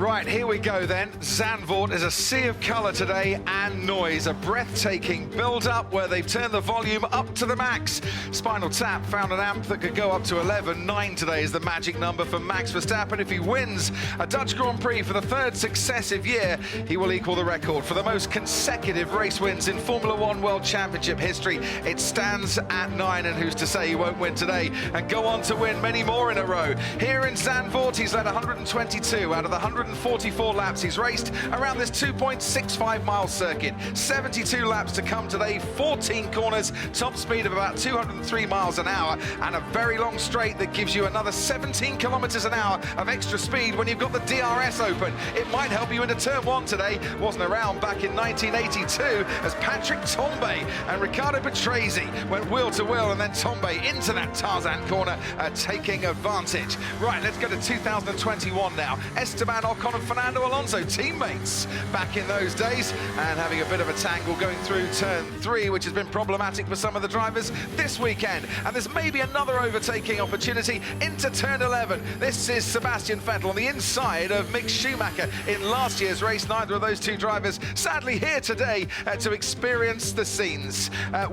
Right, here we go then. Zandvoort is a sea of colour today and noise. A breathtaking build-up where they've turned the volume up to the max. Spinal Tap found an amp that could go up to 11. 9 today is the magic number for Max Verstappen. If he wins a Dutch Grand Prix for the third successive year, he will equal the record for the most consecutive race wins in Formula One World Championship history. It stands at 9, and who's to say he won't win today and go on to win many more in a row. Here in Zandvoort, he's led 122 out of the 144 laps he's raced around this 2.65-mile circuit. 72 laps to come today, 14 corners, top speed of about 203 miles an hour, and a very long straight that gives you another 17 kilometers an hour of extra speed when you've got the DRS open. It might help you into turn 1 today. Wasn't around back in 1982 as Patrick Tambay and Riccardo Patrese went wheel to wheel, and then Tambay into that Tarzan corner, taking advantage. Right, let's go to 2021 now. Esteban Ocon and Fernando Alonso, teammates back in those days, and having a bit of a tangle going through turn 3, which has been problematic for some of the drivers this weekend. And there's maybe another overtaking opportunity into turn 11. This is Sebastian Vettel on the inside of Mick Schumacher in last year's race. Neither of those two drivers sadly here today to experience the scenes.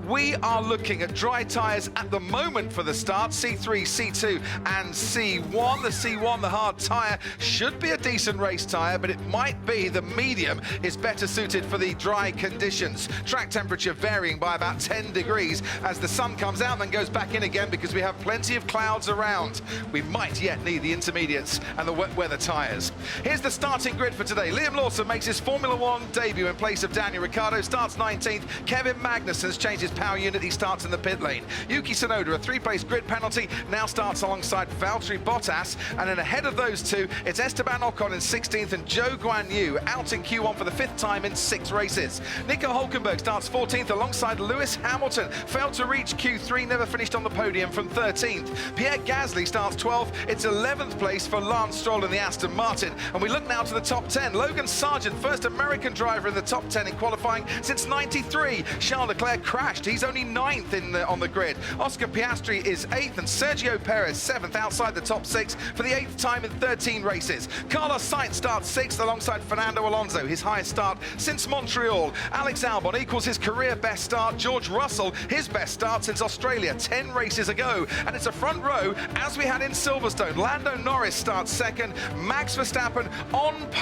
We are looking at dry tyres at the moment for the start. C3, C2 and C1. The C1, the hard tyre, should be a decent race tyre, but it might be the medium is better suited for the dry conditions. Track temperature varying by about 10 degrees as the sun comes out and then goes back in again because we have plenty of clouds around. We might yet need the intermediates and the wet weather tyres. Here's the starting grid for today. Liam Lawson makes his Formula One debut in place of Daniel Ricciardo, starts 19th. Kevin Magnussen's changed his power unit, he starts in the pit lane. Yuki Tsunoda, a 3-place grid penalty, now starts alongside Valtteri Bottas, and then ahead of those two, it's Esteban Ocon in 16th and Zhou Guanyu out in Q1 for the 5th time in 6 races. Nico Hülkenberg starts 14th alongside Lewis Hamilton, failed to reach Q3, never finished on the podium from 13th. Pierre Gasly starts 12th, it's 11th place for Lance Stroll in the Aston Martin. And we look now to the top 10. Logan Sargent, first American driver in the top 10 in qualifying since '93. Charles Leclerc crashed, he's only 9th on the grid. Oscar Piastri is 8th and Sergio Perez 7th outside the top 6 for the 8th time in 13 races. Carlos Sainz starts 6th alongside Fernando Alonso, his highest start since Montreal. Alex Albon equals his career best start. George Russell, his best start since Australia 10 races ago. And it's a front row as we had in Silverstone. Lando Norris starts 2nd, Max Verstappen on pole.